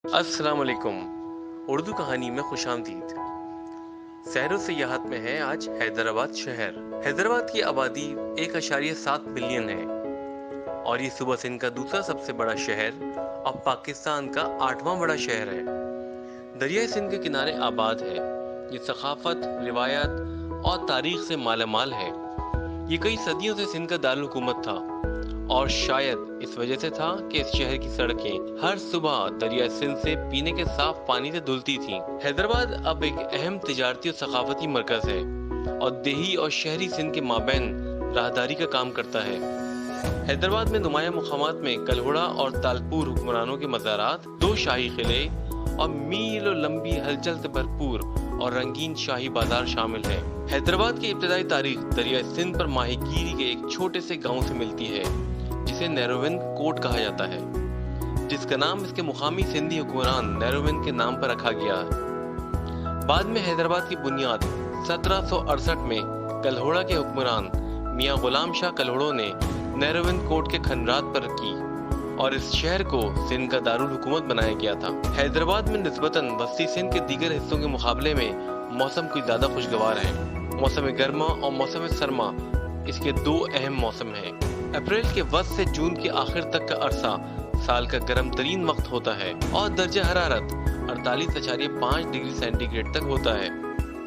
السلام علیکم۔ اردو کہانی میں خوش آمدید۔ سیر و سیاحت میں ہے آج حیدرآباد شہر۔ حیدرآباد کی آبادی 1.7 ملین ہے اور یہ صوبہ سندھ کا دوسرا سب سے بڑا شہر اور پاکستان کا 8واں بڑا شہر ہے۔ دریائے سندھ کے کنارے آباد ہے۔ یہ ثقافت، روایت اور تاریخ سے مالا مال ہے۔ یہ کئی صدیوں سے سندھ کا دارالحکومت تھا اور شاید اس وجہ سے تھا کہ اس شہر کی سڑکیں ہر صبح دریائے سندھ سے پینے کے صاف پانی سے دھلتی تھیں۔ حیدرآباد اب ایک اہم تجارتی اور ثقافتی مرکز ہے اور دیہی اور شہری سندھ کے مابین راہداری کا کام کرتا ہے۔ حیدرآباد میں نمایاں مقامات میں کلہوڑا اور تالپور حکمرانوں کے مزارات، 2 شاہی قلعے اور میلوں لمبی ہلچل سے بھرپور اور رنگین شاہی بازار شامل ہے۔ حیدرآباد کی ابتدائی تاریخ دریائے سندھ پر ماہی گیری کے ایک چھوٹے سے گاؤں سے ملتی ہے جسے نیرووند کوٹ کہا جاتا ہے، جس کا نام اس کے مقامی سندھی حکمران نیرووند کے نام پر رکھا گیا ہے۔ بعد میں حیدرآباد کی بنیاد 1768 میں کلہوڑا کے حکمران میاں غلام شاہ کلہوڑوں نے نیرووند کوٹ کے کھنڈرات پر کی اور اس شہر کو سندھ کا دارالحکومت بنایا گیا تھا۔ حیدرآباد میں نسبتاً وسطی سندھ کے دیگر حصوں کے مقابلے میں موسم کوئی زیادہ خوشگوار ہے۔ موسم گرما اور موسم سرما اس کے 2 اہم موسم ہیں۔ اپریل کے وسط سے جون کے آخر تک کا عرصہ سال کا گرم ترین وقت ہوتا ہے اور درجہ حرارت 48.5 ڈگری سینٹی گریڈ تک ہوتا ہے۔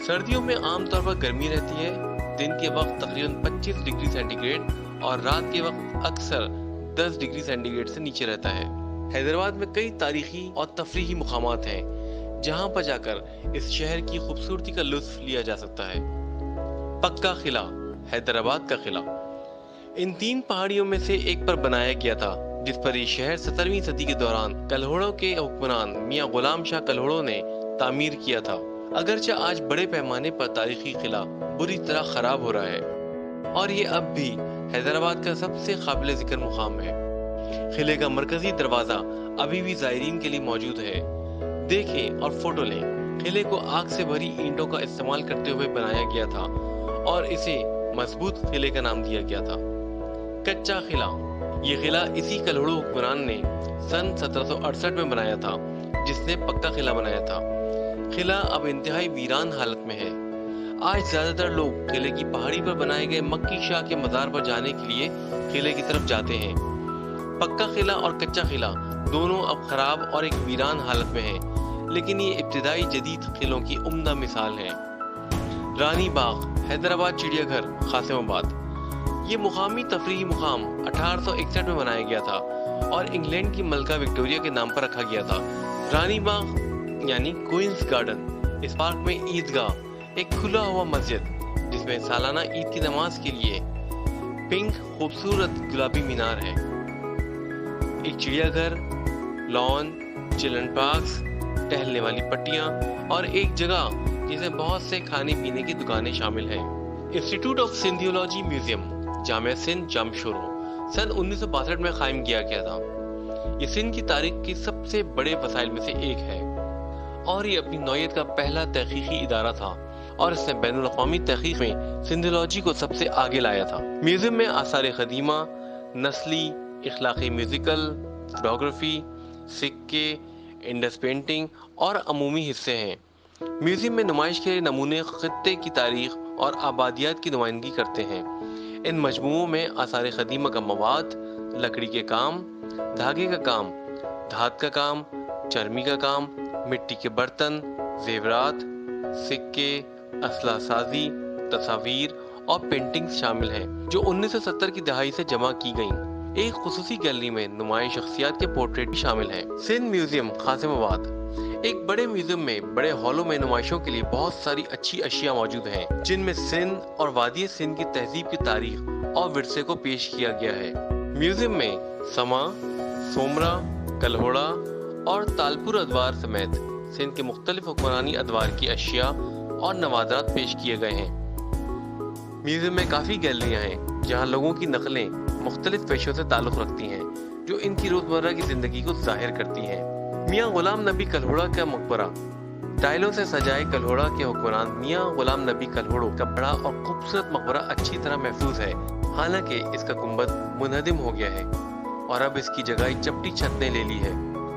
سردیوں میں عام طور پر گرمی رہتی ہے، دن کے وقت تقریباً 25 ڈگری سینٹی گریڈ اور رات کے وقت اکثر 10 ڈگری سینٹی گریڈ سے نیچے رہتا ہے۔ حیدرآباد میں کئی تاریخی اور تفریحی مقامات ہیں جہاں پر جا کر اس شہر کی خوبصورتی کا لطف لیا جا سکتا ہے۔ پکا قلعہ، حیدرآباد کا قلعہ ان 3 پہاڑیوں میں سے ایک پر بنایا گیا تھا جس پر یہ شہر 17ویں صدی کے دوران کلہوڑوں کے حکمران میاں غلام شاہ کلہوڑوں نے تعمیر کیا تھا۔ اگرچہ آج بڑے پیمانے پر تاریخی قلعہ بری طرح خراب ہو رہا ہے اور یہ اب بھی حیدرآباد کا سب سے قابل ذکر مقام ہے۔ قلعے کا مرکزی دروازہ ابھی بھی زائرین کے لیے موجود ہے۔ دیکھیں اور فوٹو لیں۔ قلعے کو آگ سے بھری اینٹوں کا استعمال کرتے ہوئے بنایا گیا تھا اور اسے مضبوط قلعے کا نام دیا گیا تھا۔ کچا قلعہ، یہ قلعہ اسی کلہوڑو حکمران نے سن 1768 میں بنایا تھا جس نے پکا قلعہ بنایا تھا۔ قلعہ اب انتہائی ویران حالت میں ہے۔ آج زیادہ تر لوگ قلعے کی پہاڑی پر بنائے گئے مکی شاہ کے مزار پر جانے کے لیے قلعے کی طرف جاتے ہیں۔ پکا قلعہ اور کچا قلعہ دونوں اب خراب اور ایک ویران حالت میں ہیں، لیکن یہ ابتدائی جدید قلعوں کی عمدہ مثال ہیں۔ رانی باغ، حیدرآباد چڑیا گھر، قاسم آباد۔ یہ مقامی تفریحی مقام 1861 میں بنایا گیا تھا اور انگلینڈ کی ملکہ وکٹوریہ کے نام پر رکھا گیا تھا۔ رانی باغ یعنی کوئنز گارڈن، اس پارک میں عیدگاہ، ایک کھلا ہوا مسجد جس میں سالانہ عید کی نماز کے لیے پنک خوبصورت گلابی مینار ہے، ایک چڑیا گھر، لان، چلڈرن پارکس، ٹہلنے والی پٹیاں اور ایک جگہ جس میں بہت سے کھانے پینے کی دکانیں شامل ہیں۔ انسٹیٹیوٹ آف سندھیولوجی میوزیم، جامعہ سندھ جامشورو، سن 1962 میں قائم کیا گیا تھا۔ یہ سندھ کی تاریخ کے سب سے بڑے وسائل میں سے ایک ہے اور یہ اپنی نوعیت کا پہلا تحقیقی ادارہ تھا اور اس نے بین الاقوامی تحقیق میں سندھیولوجی کو سب سے آگے لایا تھا۔ میوزیم میں آثار قدیمہ، نسلی، اخلاقی میوزیکل، فوٹوگرافی، سکے، انڈس پینٹنگ اور عمومی حصے ہیں۔ میوزیم میں نمائش کے نمونے خطے کی تاریخ اور آبادیات کی نمائندگی کرتے ہیں۔ ان مجموعوں میں آثار قدیمہ کا مواد، لکڑی کے کام، دھاگے کا کام، دھات کا کام، چرمی کا کام، مٹی کے برتن، زیورات، سکے، اسلحہ سازی، تصاویر اور پینٹنگز شامل ہیں جو 1970 کی دہائی سے جمع کی گئیں۔ ایک خصوصی گیلری میں نمایاں شخصیات کے پورٹریٹ بھی شامل ہیں۔ سندھ میوزیم، قاسم آباد۔ ایک بڑے میوزیم میں بڑے ہالوں میں نمائشوں کے لیے بہت ساری اچھی اشیاء موجود ہیں جن میں سندھ اور وادی سندھ کی تہذیب کی تاریخ اور ورثے کو پیش کیا گیا ہے۔ میوزیم میں سما، سومرا، کلہوڑا اور تالپور ادوار سمیت سندھ کے مختلف حکمرانی ادوار کی اشیاء اور نوادرات پیش کیے گئے ہیں۔ میوزیم میں کافی گیلریاں ہیں جہاں لوگوں کی نقلیں مختلف پیشوں سے تعلق رکھتی ہیں جو ان کی روزمرہ کی زندگی کو ظاہر کرتی ہیں۔ میاں غلام نبی کلہوڑا کا مقبرہ، ٹائلوں سے سجائے کلہوڑا کے حکمران میاں غلام نبی کلہوڑو کا بڑا اور خوبصورت مقبرہ اچھی طرح محفوظ ہے، حالانکہ اس کا گنبد منہدم ہو گیا ہے اور اب اس کی جگہ ایک چپٹی چھت نے لے لی ہے۔